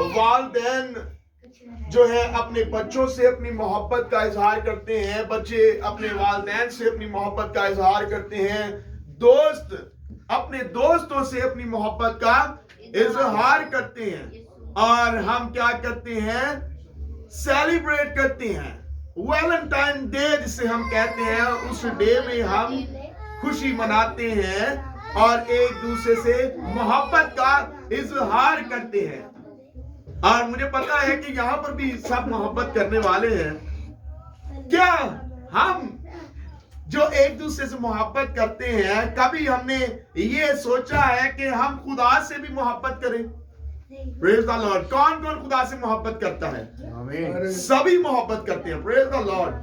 वालिदैन जो है अपने बच्चों से अपनी मोहब्बत का इजहार करते हैं, बच्चे अपने वालिदैन से अपनी मोहब्बत का इजहार करते हैं, दोस्त अपने दोस्तों से अपनी मोहब्बत का इजहार करते हैं। और हम क्या करते हैं? सेलिब्रेट करते हैं। वैलेंटाइन डे जिसे हम कहते हैं, उस डे में हम खुशी मनाते हैं और एक दूसरे से मोहब्बत का इजहार करते हैं। और मुझे पता है कि यहाँ पर भी सब मोहब्बत करने वाले हैं। क्या हम जो एक दूसरे से मोहब्बत करते हैं, कभी हमने ये सोचा है कि हम खुदा से भी मोहब्बत करें? Praise the Lord. कौन कौन खुदा से मोहब्बत करता है? आमीन। सभी मोहब्बत करते हैं। Praise the Lord.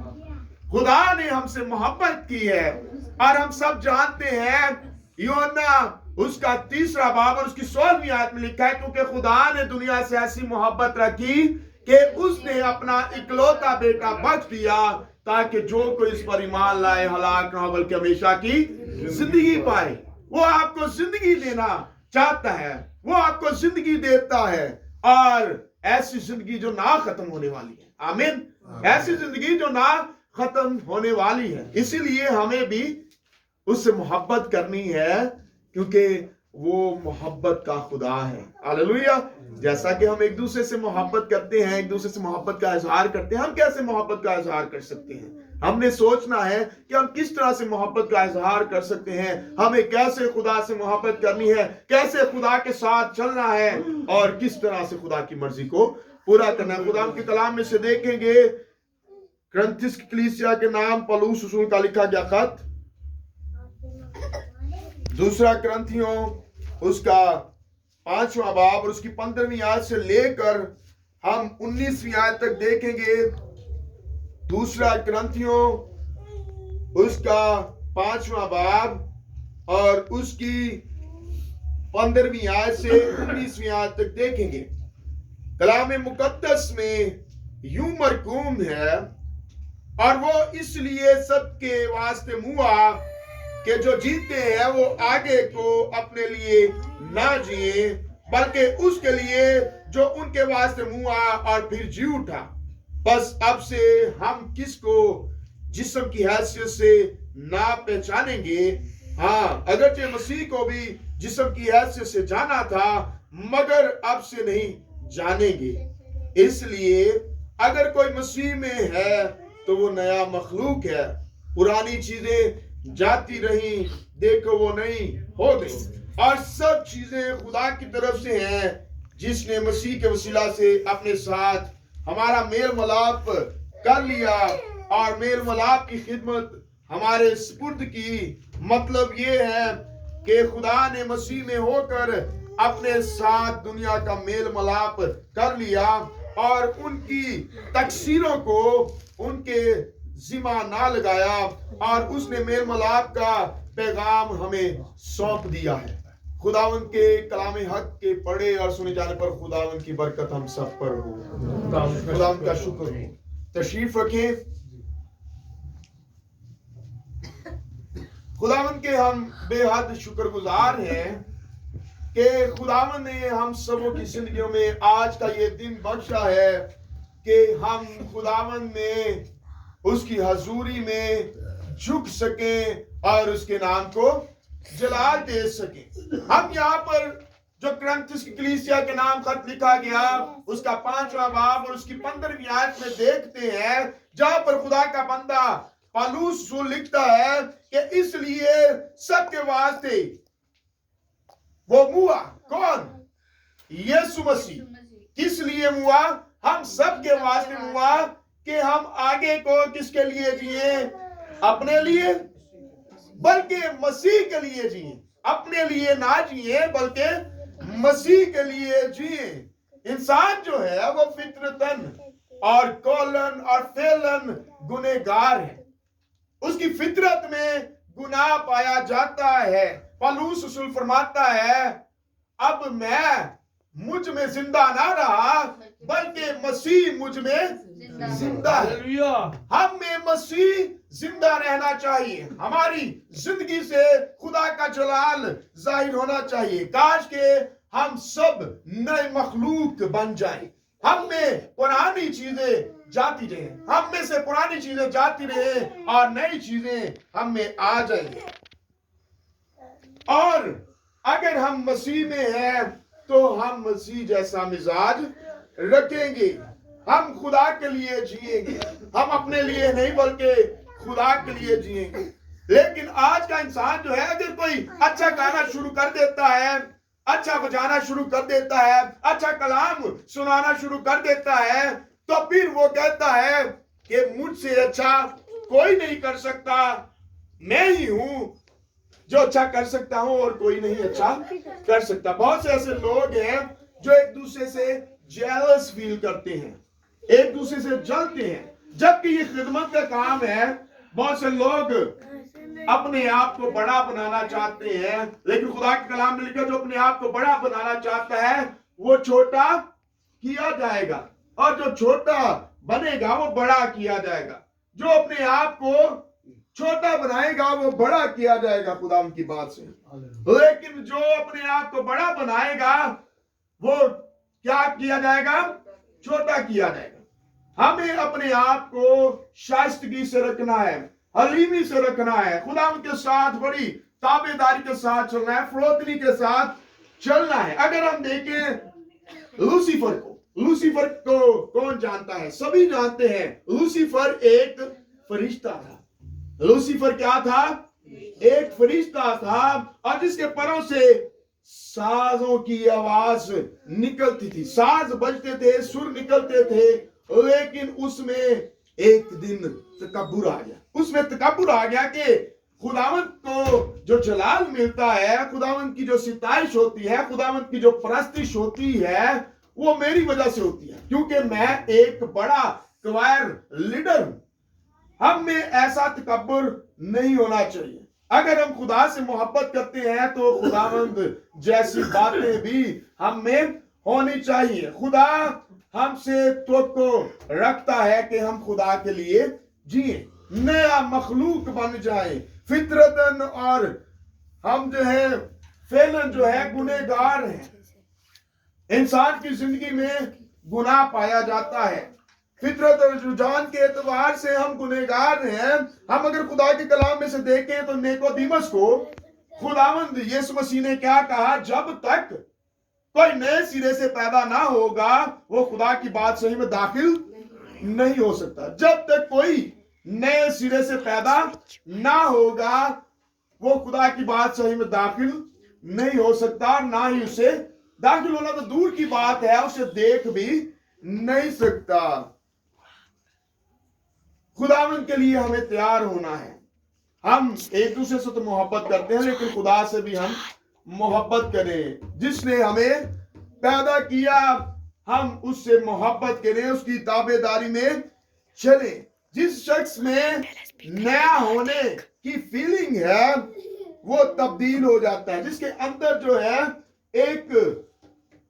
खुदा ने हमसे मोहब्बत की है और हम सब जानते हैं, यूहन्ना उसका 3 बाब और उसकी 16वीं आयत में लिखा है, क्योंकि खुदा ने दुनिया से ऐसी मोहब्बत रखी कि उसने अपना इकलौता बेटा बख्श दिया, ताकि जो कोई इस पर ईमान लाए हलाक ना हो बल्कि हमेशा की जिंदगी पाए। वो आपको जिंदगी देना चाहता है, वो आपको जिंदगी देता है, और ऐसी जिंदगी जो ना खत्म होने वाली है। आमीन। ऐसी जिंदगी जो ना खत्म होने वाली है। इसीलिए हमें भी उससे मोहब्बत करनी है, क्योंकि वो मोहब्बत का खुदा है। हालेलुया। जैसा कि हम एक दूसरे से मोहब्बत करते हैं, एक दूसरे से मोहब्बत का इजहार करते हैं, हम कैसे मोहब्बत का इजहार कर सकते हैं? हमने सोचना है कि हम किस तरह से मोहब्बत का इजहार कर सकते हैं, हमें कैसे खुदा से मोहब्बत करनी है, कैसे खुदा के साथ चलना है और किस तरह से खुदा की मर्जी को पूरा करना है। खुदा के कलाम में से देखेंगे, करंथिस की कलीसिया के नाम पौलुस रसूल का लिखा गया खत, 2 करंथियों उसका 5वां बाब और उसकी 15वीं आयत से लेकर हम 19वीं आयत तक देखेंगे। 2 करंथियों उसका 5वां बाब और उसकी 15वीं आयत से 19वीं आयत तक देखेंगे। कलाम मुकद्दस में यूं मरकूम है, और वो इसलिए सबके वास्ते मुआ कि जो जीते हैं वो आगे को अपने लिए ना जिए, बल्कि उसके लिए जो उनके वास्ते मुआ और फिर जी उठा। बस अब से हम किसको जिस्म की हैसियत से ना पहचानेंगे। हाँ, अगरचे मसीह को भी जिस्म की हैसियत से जाना था, मगर अब से नहीं जानेंगे। इसलिए अगर कोई मसीह में है तो वो नया मखलूक है, पुरानी चीजें जाती रही, देखो वो नहीं हो गई, और सब चीजें खुदा की तरफ से हैं, जिसने मसीह के वसीला से अपने साथ हमारा मेल मिलाप कर लिया और मेल मिलाप की खिदमत हमारे सुपुर्द की। मतलब ये है कि खुदा ने मसीह में होकर अपने साथ दुनिया का मेल मिलाप कर लिया और उनकी तकसीरों को उनके जिम्मा ना लगाया, और उसने मेल मिलाप का पैगाम हमें सौंप दिया है। खुदावन के कलाम हक के पढ़े और सुने जाने पर खुदावन की बरकत हम सब पर हो। खुदावन का शुक्र हो। तशरीफ रखें। खुदावन के हम बेहद शुक्रगुजार हैं कि खुदावन ने हम सबों की जिंदगियों में आज का ये दिन बख्शा है कि हम खुदावन में उसकी हजूरी में झुक सके और उसके नाम को जलाल दे सके। हम यहाँ पर जो करंथिस की कलीसिया के नाम खत लिखा गया उसका 5वां बाब और उसकी 15वीं आयत में देखते हैं, जहां पर खुदा का बंदा पौलुस लिखता है कि इसलिए सबके वास्ते वो मुआ। कौन? यीशु मसीह। किस लिए मुआ? हम सबके वास्ते मुआ कि हम आगे को किसके लिए जिए? अपने लिए, बल्कि मसीह के लिए जिए। अपने लिए ना जिए बल्कि मसीह के लिए जिए। इंसान जो है वो फितरतन और कौलन और फेलन गुनहगार है। उसकी फितरत में गुनाह पाया जाता है। पौलुस रसूल फरमाता है, अब मैं मुझ में जिंदा ना रहा बल्कि मसीह मुझ में जिंदा है। हम में मसीह जिंदा रहना चाहिए। हमारी जिंदगी से खुदा का जलाल जाहिर होना चाहिए। काश के हम सब नए मखलूक बन जाएं। हम में पुरानी चीजें जाती रहे, हम में से पुरानी चीजें जाती रहे और नई चीजें हम में आ जाएंगी। और अगर हम मसीह में हैं तो हम मसीह जैसा मिजाज रखेंगे। हम खुदा के लिए जिएंगे, हम अपने लिए नहीं बल्कि खुदा के लिए जिएंगे। लेकिन आज का इंसान जो है, अगर कोई अच्छा गाना शुरू कर देता है, अच्छा बजाना शुरू कर देता है, अच्छा कलाम सुनाना शुरू कर देता है, तो फिर वो कहता है कि मुझसे अच्छा कोई नहीं कर सकता, मैं ही हूं जो अच्छा कर सकता हूं और कोई नहीं अच्छा कर सकता। बहुत से ऐसे लोग हैं जो एक दूसरे से जेलस फील करते हैं, एक दूसरे से जलते हैं, जबकि ये खिदमत का काम है। बहुत से लोग अपने आप को बड़ा बनाना चाहते हैं, लेकिन खुदा के कलाम में लिखा, जो अपने आप को बड़ा बनाना चाहता है वो छोटा किया जाएगा, और जो छोटा बनेगा वो बड़ा किया जाएगा। जो अपने आप को छोटा बनाएगा वो बड़ा किया जाएगा खुदा की बात से। लेकिन जो अपने आप को बड़ा बनाएगा वो क्या किया जाएगा? छोटा किया जाएगा। हमें अपने आप को शाइस्तगी से रखना है, हलीमी से रखना है, खुदा के साथ बड़ी ताबेदारी के साथ चलना है, फरोतनी के साथ चलना है। अगर हम देखें लूसीफर को कौन जानता है? सभी जानते हैं। लूसीफर एक फरिश्ता था। लूसीफर क्या था? एक फरिश्ता था, और जिसके परों से साजों की आवाज निकलती थी, साज बजते थे, सुर निकलते थे। लेकिन उसमें एक दिन तकब्बुर आ गया। उसमें तकब्बुर आ गया कि खुदावंत को जो जलाल मिलता है, खुदावंत की जो सिताइश होती है, खुदावंत की जो परस्तिश होती है, वो मेरी वजह से होती है, क्योंकि मैं एक बड़ा क्वायर लीडर हूं। हम में ऐसा तकब्बुर नहीं होना चाहिए। अगर हम खुदा से मोहब्बत करते हैं तो खुदावंद जैसी बातें भी हम में होनी चाहिए। खुदा हमसे तो रखता है कि हम खुदा के लिए जिए, नया मखलूक बन जाए फितरतन। और हम जो है फेलन जो है गुनहगार हैं। इंसान की जिंदगी में गुनाह पाया जाता है, फितरत और रुझान के एतबार से हम गुनहगार हैं। हम अगर खुदा के कलाम में से देखें तो निकोदेमुस को खुदावंद यीशु मसीह ने क्या कहा? जब तक कोई नए सिरे से पैदा ना होगा वो खुदा की बात सही में दाखिल नहीं हो सकता। जब तक कोई नए सिरे से पैदा ना होगा वो खुदा की बात सही में दाखिल नहीं हो सकता, ना ही उसे दाखिल होना तो दूर की बात है, उसे देख भी नहीं सकता। खुदावंद के लिए हमें तैयार होना है। हम एक दूसरे से तो मोहब्बत करते हैं, लेकिन खुदा से भी हम मोहब्बत करें। जिसने हमें पैदा किया हम उससे मोहब्बत करें, उसकी ताबेदारी में चले। जिस शख्स में नया होने की फीलिंग है वो तब्दील हो जाता है। जिसके अंदर जो है एक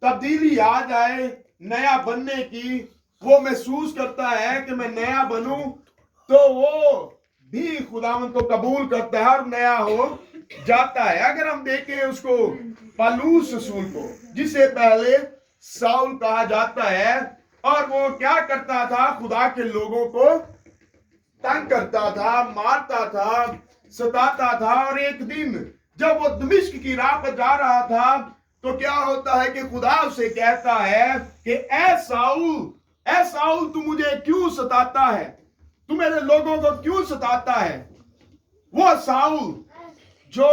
तब्दीली आ जाए नया बनने की, वो महसूस करता है कि मैं नया बनूं, तो वो भी खुदावंद को कबूल करता है और नया हो जाता है। अगर हम देखें उसको पलूस रसूल को, जिसे पहले साउल कहा जाता है, और वो क्या करता था? खुदा के लोगों को तंग करता था, मारता था, सताता था। और एक दिन जब वो दमिश्क की राह पर जा रहा था तो क्या होता है कि खुदा उसे कहता है कि ऐ साउल तू मुझे क्यों सताता है? तू मेरे लोगों को क्यों सताता है? वो साउल जो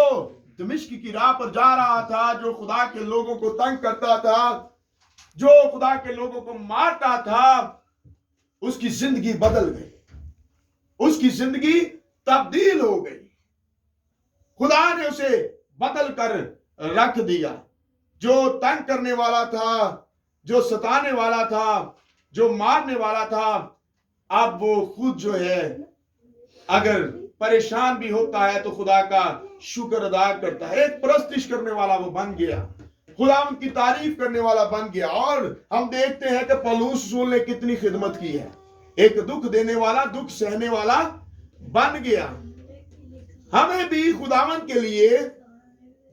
दमिश्क की राह पर जा रहा था, जो खुदा के लोगों को तंग करता था, जो खुदा के लोगों को मारता था, उसकी जिंदगी बदल गई, उसकी जिंदगी तब्दील हो गई। खुदा ने उसे बदल कर रख दिया। जो तंग करने वाला था, जो सताने वाला था, जो मारने वाला था, अब वो खुद जो है अगर परेशान भी होता है तो खुदा का शुक्र अदा करता है। एक परस्तिश करने वाला वो बन गया, खुदा उनकी तारीफ करने वाला बन गया। और हम देखते हैं कि पौलुस रसूल ने कितनी खिदमत की है, एक दुख देने वाला, दुख सहने वाला बन गया। हमें भी खुदावंद के लिए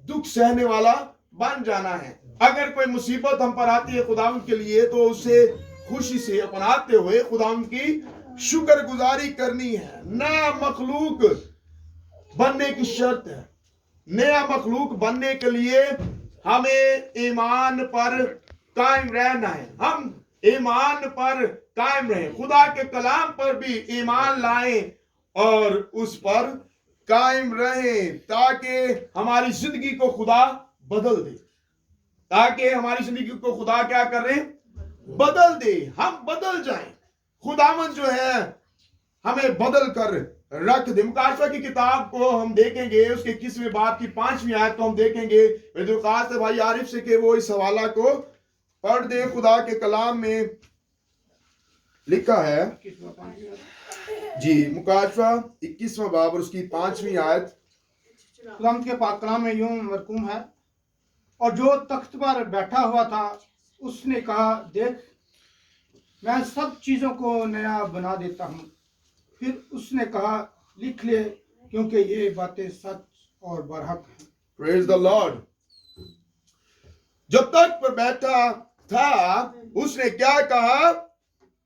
दुख सहने वाला बन जाना है। अगर कोई मुसीबत हम पर आती है खुदावन के लिए तो उसे खुशी से अपनाते हुए खुदावन की शुक्रगुजारी करनी है। नया मखलूक बनने की शर्त है। नया मखलूक बनने के लिए हमें ईमान पर कायम रहना है। हम ईमान पर कायम रहें, खुदा के कलाम पर भी ईमान लाएं और उस पर कायम रहें, ताकि हमारी जिंदगी को खुदा बदल दे। ताकि हमारी जिंदगी को खुदा क्या करे? बदल दे, हम बदल जाएं। खुदावन जो है हमें बदल कर रख दे। मुकाशवा की किताब को हम देखेंगे, उसके 21वें बाब की 5वीं आयत को हम देखेंगे। मैं दरख्वास्त है भाई आरिफ से कि वो इस हवाला को पढ़ दे। खुदा के कलाम में लिखा है जी, मुकाशवा 21वां बाब और उसकी 5वीं आयत। खुदाम के पाक कलाम में यूं मरकूम है, और जो तख्त पर बैठा हुआ था उसने कहा, देख मैं सब चीज़ों को नया बना देता हूँ। फिर उसने कहा, लिख ले, क्योंकि ये बातें सच और बरहक हैं। Praise the Lord. जब तख्त पर बैठा था उसने क्या कहा?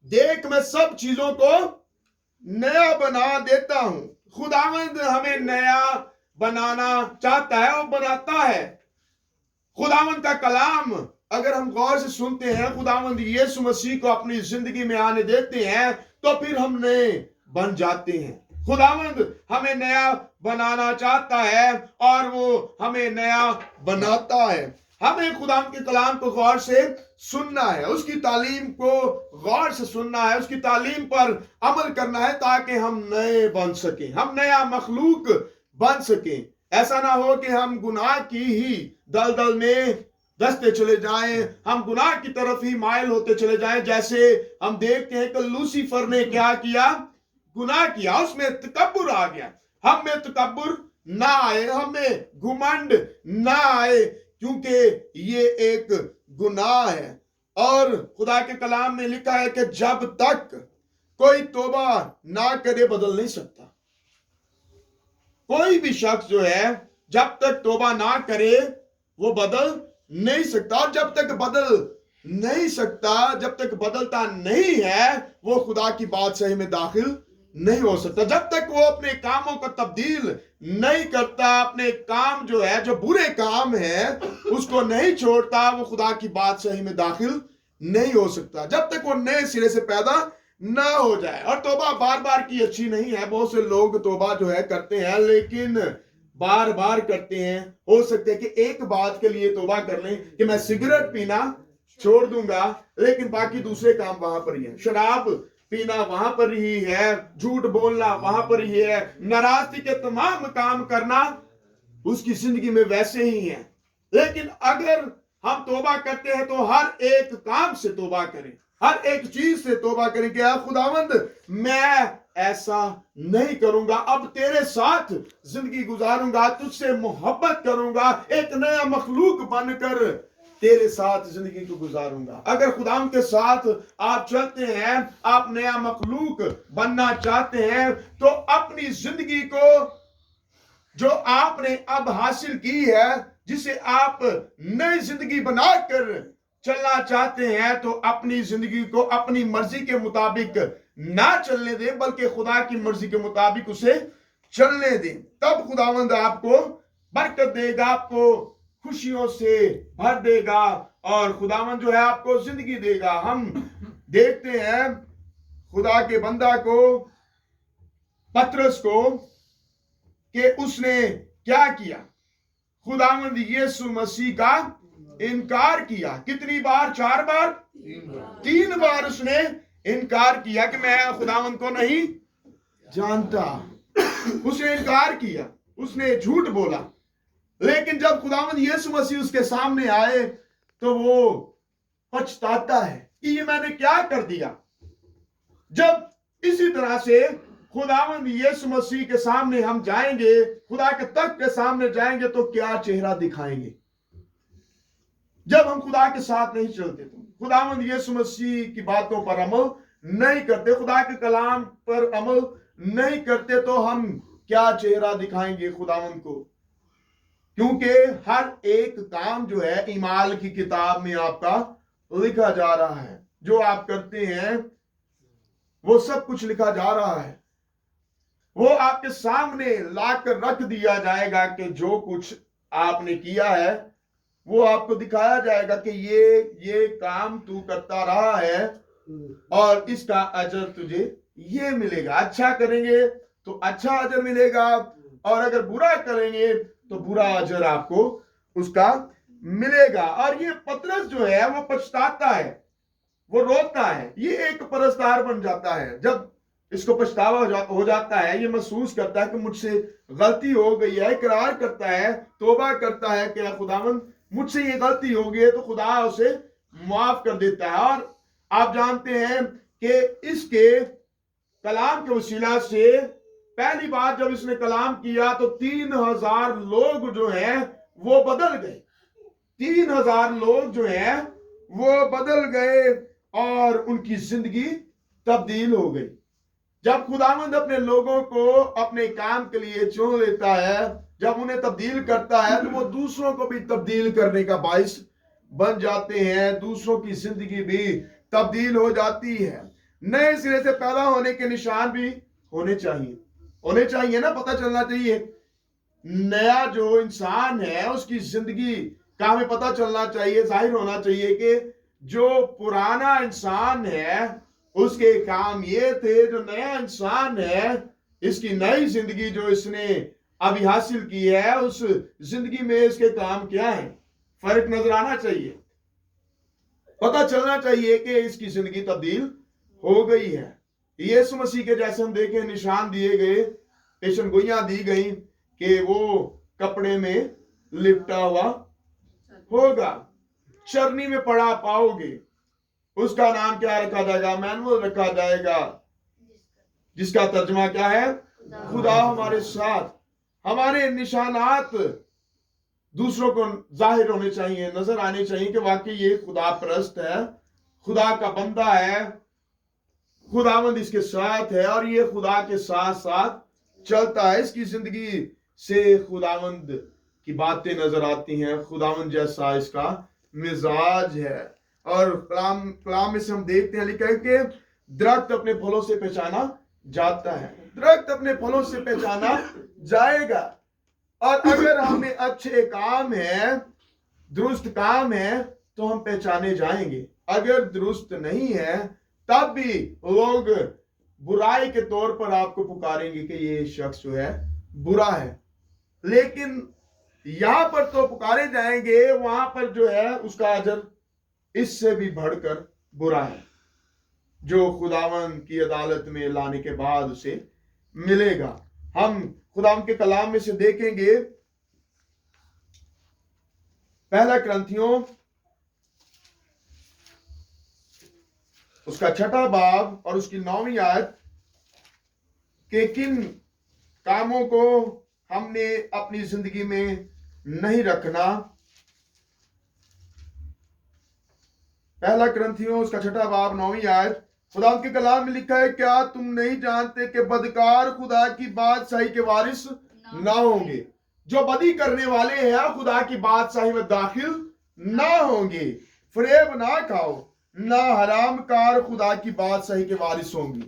देख मैं सब चीजों को नया बना देता हूं। खुदावंद हमें नया बनाना चाहता है, वो बनाता है। खुदावंद का कलाम अगर हम गौर से सुनते हैं, खुदावंद यीशु मसीह को अपनी जिंदगी में आने देते हैं, तो फिर हम नए बन जाते हैं। खुदावंद हमें नया बनाना चाहता है और वो हमें नया बनाता है। हमें खुदा के कलाम को गौर से सुनना है, उसकी तालीम को गौर से सुनना है, उसकी तालीम पर अमल करना है, ताकि हम नए बन सकें, हम नया मखलूक बन सकें। ऐसा ना हो कि हम गुनाह की ही दलदल में दसते चले जाएं, हम गुनाह की तरफ ही माइल होते चले जाएं। जैसे हम देखते हैं कि लूसीफर ने क्या किया? गुनाह किया, उसमें तकब्बुर आ गया। हम में तकब्बुर ना आए, हमें घुमंड ना आए, क्योंकि ये एक गुनाह है। और खुदा के कलाम में लिखा है कि जब तक कोई तौबा ना करे बदल नहीं सकता। कोई भी शख्स जो है जब तक तौबा ना करे वो बदल नहीं सकता, और जब तक बदल नहीं सकता, जब तक बदलता नहीं है, वो खुदा की बादशाही में दाखिल नहीं हो सकता। जब तक वो अपने कामों को तब्दील नहीं करता, अपने काम जो है, जो बुरे काम है, उसको नहीं छोड़ता, वो खुदा की बादशाही में दाखिल नहीं हो सकता, जब तक वो नए सिरे से पैदा ना हो जाए। और तौबा बार बार की अच्छी नहीं है। बहुत से लोग तौबा जो है करते हैं, लेकिन बार बार करते हैं। हो सकता है कि एक बात के लिए तौबा कर लें कि मैं सिगरेट पीना छोड़ दूंगा, लेकिन बाकी दूसरे काम वहां पर ही है। शराब पीना वहां पर ही है, झूठ बोलना वहां पर ही है, नाराजगी के तमाम काम करना उसकी जिंदगी में वैसे ही है। लेकिन अगर हम तौबा करते हैं तो हर एक काम से तौबा करें, हर एक चीज से तौबा करें कि खुदावंद मैं ऐसा नहीं करूंगा, अब तेरे साथ जिंदगी गुजारूंगा, तुझसे मोहब्बत करूंगा, एक नया मखलूक बनकर तेरे साथ जिंदगी को गुजारूंगा। अगर खुदाम के साथ आप चलते हैं, आप नया मखलूक बनना चाहते हैं, तो अपनी जिंदगी को जो आपने अब हासिल की है, जिसे आप नई जिंदगी बनाकर चलना चाहते हैं, तो अपनी जिंदगी को अपनी मर्जी के मुताबिक ना चलने दें, बल्कि खुदा की मर्जी के मुताबिक उसे चलने दें। तब खुदावंद आपको बरकत देगा, आपको खुशियों से भर देगा, और खुदावंद जो है आपको जिंदगी देगा। हम देखते हैं खुदा के बंदा को, पतरस को, कि उसने क्या किया? खुदावंद यीशु मसीह का इनकार किया। कितनी बार? 4 बार? 3 बार उसने इनकार किया कि मैं खुदावंद को नहीं जानता। उसने इनकार किया, उसने झूठ बोला। लेकिन जब खुदावंद यीशु मसीह उसके सामने आए तो वो पछताता है कि ये मैंने क्या कर दिया। जब इसी तरह से खुदावंद यीशु मसीह के सामने हम जाएंगे, खुदा के तख्त के सामने जाएंगे, तो क्या चेहरा दिखाएंगे? जब हम खुदा के साथ नहीं चलते, तो खुदावंद यीशु मसीह की बातों पर अमल नहीं करते, खुदा के कलाम पर अमल नहीं करते, तो हम क्या चेहरा दिखाएंगे खुदावंद को? क्योंकि हर एक काम जो है ईमाल की किताब में आपका लिखा जा रहा है। जो आप करते हैं वो सब कुछ लिखा जा रहा है। वो आपके सामने लाकर रख दिया जाएगा कि जो कुछ आपने किया है वो आपको दिखाया जाएगा कि ये काम तू करता रहा है और इसका अजर तुझे ये मिलेगा। अच्छा करेंगे तो अच्छा अजर मिलेगा, और अगर बुरा करेंगे तो बुरा अजर आपको उसका मिलेगा। और ये पतरस जो है वो पछताता है, वो रोता है। ये एक परस्तार बन जाता है जब इसको पछतावा हो जाता है। ये महसूस करता है कि मुझसे गलती हो गई है, इकरार करता है, तौबा करता है कि खुदावंद मुझसे ये गलती हो गई है, तो खुदा उसे माफ कर देता है। और आप जानते हैं कि इसके कलाम के वसीला से पहली बार जब इसने कलाम किया तो 3000 लोग जो हैं वो बदल गए। 3000 लोग जो हैं वो बदल गए और उनकी जिंदगी तब्दील हो गई। जब खुदावंद अपने लोगों को अपने काम के लिए चुन लेता है, जब उन्हें तब्दील करता है, तो वो दूसरों को भी तब्दील करने का बाइस बन जाते हैं। दूसरों की जिंदगी भी तब्दील हो जाती है। नए सिरे से पैदा होने के निशान भी होने चाहिए ना, पता चलना चाहिए। नया जो इंसान है उसकी जिंदगी का हमें पता चलना चाहिए, जाहिर होना चाहिए कि जो पुराना इंसान है उसके काम ये थे, जो नया इंसान है इसकी नई जिंदगी जो इसने अभी हासिल की है उस जिंदगी में इसके काम क्या है, फर्क नजर आना चाहिए। पता चलना चाहिए कि इसकी जिंदगी तब्दील हो गई है। यीशु मसीह के जैसे हम देखें निशान दिए गए, पेशन गोइयां दी गई कि वो कपड़े में लिपटा हुआ होगा, चरनी में पड़ा पाओगे। उसका नाम क्या रखा जाएगा? मैनुअल रखा जाएगा, जिसका तर्जमा क्या है? खुदा हमारे साथ। हमारे निशानात दूसरों को जाहिर होने चाहिए, नजर आने चाहिए कि वाकई ये खुदा परस्त है, खुदा का बंदा है, खुदावंद इसके साथ है और ये खुदा के साथ साथ चलता है। इसकी जिंदगी से खुदावंद की बातें नजर आती हैं, खुदावंद जैसा इसका मिजाज है। और कलाम में से हम देखते हैं लिखा है कि दरख्त अपने फलों से पहचाना जाता है। दरख्त अपने फलों से पहचाना जाएगा। और अगर हमें अच्छे काम है, दुरुस्त काम है, तो हम पहचाने जाएंगे। अगर दुरुस्त नहीं है तब भी लोग बुराई के तौर पर आपको पुकारेंगे कि ये शख्स जो है बुरा है। लेकिन यहां पर तो पुकारे जाएंगे, वहां पर जो है उसका अजर इससे भी बढ़कर बुरा है, जो खुदावन की अदालत में लाने के बाद उसे मिलेगा। हम खुदावन के कलाम में से देखेंगे, पहला ग्रंथियों उसका 6वां बाब और उसकी 9वीं आयत के किन कामों को हमने अपनी जिंदगी में नहीं रखना। पहला ग्रंथियों उसका 6वां बाब 9वीं आयत, खुदा के कलाम में लिखा है, क्या तुम नहीं जानते कि बदकार खुदा की बादशाही के वारिस ना होंगे? जो बदी करने वाले हैं खुदा की बादशाही में दाखिल ना होंगे। फरेब ना खाओ, ना हरामकार खुदा की बादशाही के वारिस होंगे।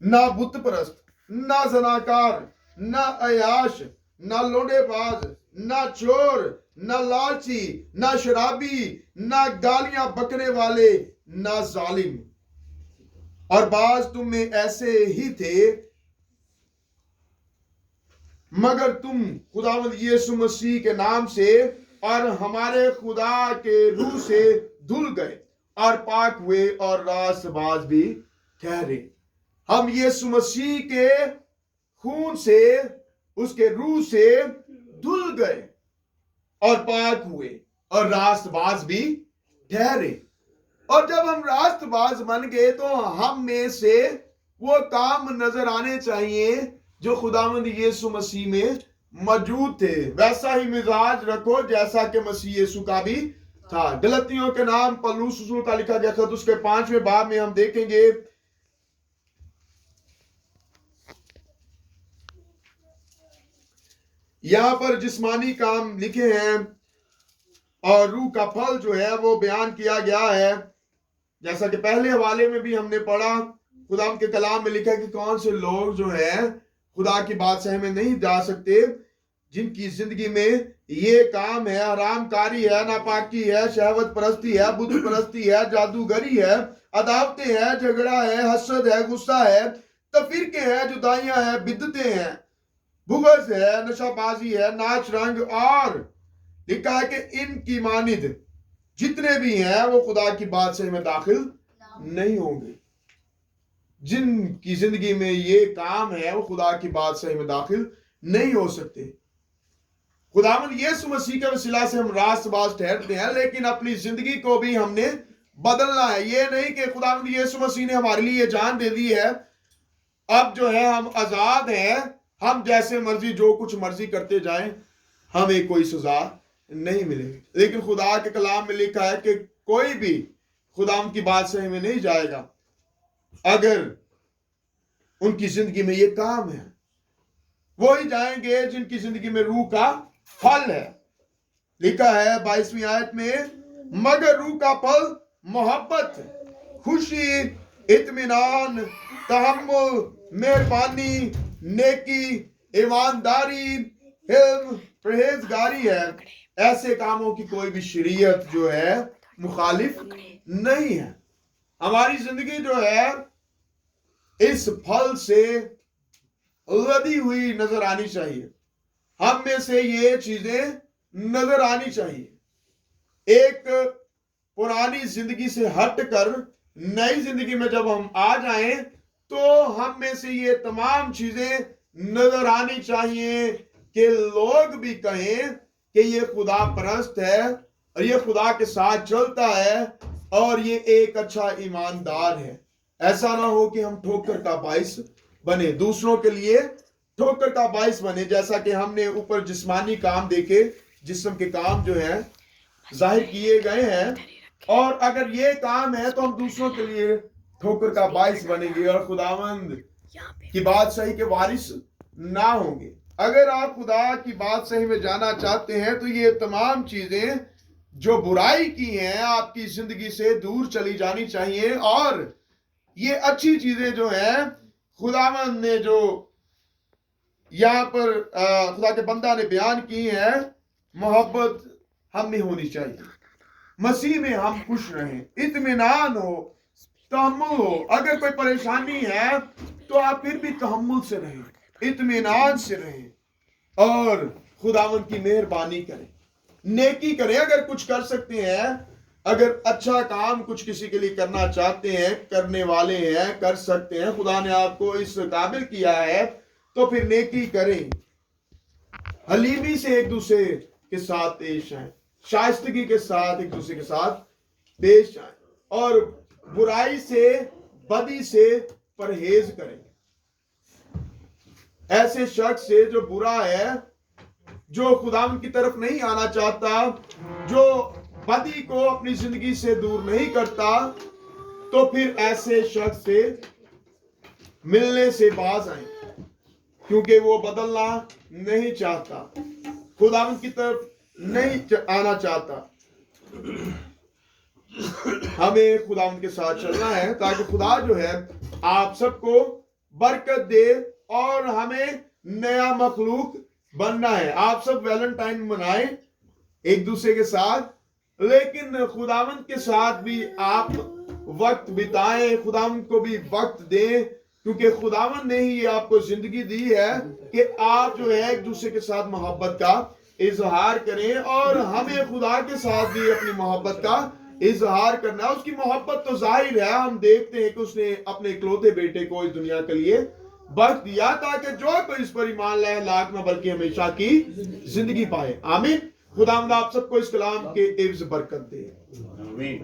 ना बुत परस्त, ना जनाकार, ना अयाश, ना लोडेबाज, ना चोर, ना लालची, ना शराबी, ना गालियां बकने वाले, ना जालिम। और बाज तुम में ऐसे ही थे, मगर तुम खुदावंद यीशु मसीह के नाम से और हमारे खुदा के रूह से धुल गए और पाक हुए और रास्तबाज भी ठहरे। हम यीशु मसीह के खून से, उसके रूह से धुल गए और पाक हुए और रास्तबाज भी ठहरे। और जब हम रास्तबाज बन गए तो हम में से वो काम नजर आने चाहिए जो खुदावंद यीशु मसीह में मौजूद थे। वैसा ही मिजाज रखो जैसा कि मसीह यीशु का भी था। गलतियों के नाम पौलुस रसूल का लिखा गया खत उसके 5वें बाब में हम देखेंगे, यहाँ पर जिस्मानी काम लिखे हैं और रूह का फल जो है वो बयान किया गया है। जैसा कि पहले हवाले में भी हमने पढ़ा, खुदा के कलाम में लिखा है कि कौन से लोग जो है खुदा की बादशाही में नहीं जा सकते, जिनकी जिंदगी में ये काम है, हरामकारी है, नापाकी है, शहवत परस्ती है, बुत परस्ती है, जादूगरी है, अदावतें है, झगड़ा है, हसद है, गुस्सा है, तफरीके है, जुदाइयां है, बिदतें हैं, बुग़्ज़ है, नशाबाजी है, नाच रंग, और लिखा है कि इनकी मानिद जितने भी हैं वो खुदा की बादशाही में दाखिल नहीं होंगे। जिनकी जिंदगी में ये काम है वो खुदा की बादशाही में दाखिल नहीं हो सकते। खुदावंद यीशु मसीह के वसीला से हम रास्तबाज ठहरते हैं, लेकिन अपनी जिंदगी को भी हमने बदलना है। ये नहीं कि खुदावंद यीशु मसीह ने हमारे लिए जान दे दी है, अब जो है हम आजाद हैं, हम जैसे मर्जी जो कुछ मर्जी करते जाएं, हमें कोई सजा नहीं मिलेगी। लेकिन खुदा के कलाम में लिखा है कि कोई भी खुदावंद की बादशाही में नहीं जाएगा अगर उनकी जिंदगी में ये काम है। वो ही जाएंगे जिनकी जिंदगी में रूह का फल है। लिखा है 22वीं आयत में, मगर रूह का फल मोहब्बत, खुशी, इत्मीनान, तहम्मुल, मेहरबानी, नेकी, ईमानदारी, हिल्म, परहेजगारी है। ऐसे कामों की कोई भी शरीयत जो है मुखालिफ नहीं है। हमारी जिंदगी जो है इस फल से लदी हुई नजर आनी चाहिए। हम में से ये चीजें नजर आनी चाहिए। एक पुरानी जिंदगी से हटकर नई जिंदगी में जब हम आ जाएं तो हम में से ये तमाम चीजें नजर आनी चाहिए कि लोग भी कहें कि ये खुदा परस्त है और ये खुदा के साथ चलता है और ये एक अच्छा ईमानदार है। ऐसा ना हो कि हम ठोकर का बाइस बने, दूसरों के लिए ठोकर का बाइस बने। जैसा कि हमने ऊपर जिस्मानी काम देखे, जिस्म के काम जो है जाहिर किए गए हैं, और अगर ये काम है तो हम दूसरों के लिए ठोकर का बाइस बनेंगे और खुदावंद की बादशाही के वारिस ना होंगे। अगर आप खुदा की बादशाही में जाना चाहते हैं तो ये तमाम चीजें जो बुराई की हैं आपकी जिंदगी से दूर चली जानी चाहिए, और ये अच्छी चीजें जो हैं खुदावंद ने जो यहाँ पर खुदा के बंदा ने बयान की है, मोहब्बत हम में होनी चाहिए। मसीह में हम खुश रहें, इत्मीनान हो, तहम्मुल हो। अगर कोई परेशानी है तो आप फिर भी तहम्मुल से रहें, इत्मीनान से रहें और खुदावंद की मेहरबानी करें, नेकी करें। अगर कुछ कर सकते हैं, अगर अच्छा काम कुछ किसी के लिए करना चाहते हैं, करने वाले हैं, कर सकते हैं, खुदा ने आपको इस काबिल किया है, तो फिर नेकी करें। हलीमी से एक दूसरे के साथ पेश आए, शाइस्तगी के साथ एक दूसरे के साथ पेश आए, और बुराई से, बदी से परहेज करें। ऐसे शख्स से जो बुरा है, जो खुदावंद की तरफ नहीं आना चाहता, जो बदी को अपनी जिंदगी से दूर नहीं करता, तो फिर ऐसे शख्स से मिलने से बाज आए, क्योंकि वो बदलना नहीं चाहता, खुदावंद की तरफ नहीं आना चाहता। हमें खुदावंद के साथ चलना है ताकि खुदा जो है आप सबको बरकत दे और हमें नया मखलूक बनना है। आप सब वैलेंटाइन मनाएं एक दूसरे के साथ, लेकिन खुदावंद के साथ भी आप वक्त बिताएं, खुदावंद को भी वक्त दें, क्योंकि खुदावंद ने ही ये आपको जिंदगी दी है कि आप जो है एक दूसरे के साथ मोहब्बत का इजहार करें, और हमें खुदा के साथ भी अपनी मोहब्बत का इजहार करना है। उसकी मोहब्बत तो जाहिर है, हम देखते हैं कि उसने अपने इकलौते बेटे को इस दुनिया के लिए बख्श दिया ताकि जो कोई इस पर ईमान लाए लाख में बल्कि हमेशा की जिंदगी पाए। आमीन। खुदावंद आप सबको इस कलाम के एवज बरकत दे। आमीन।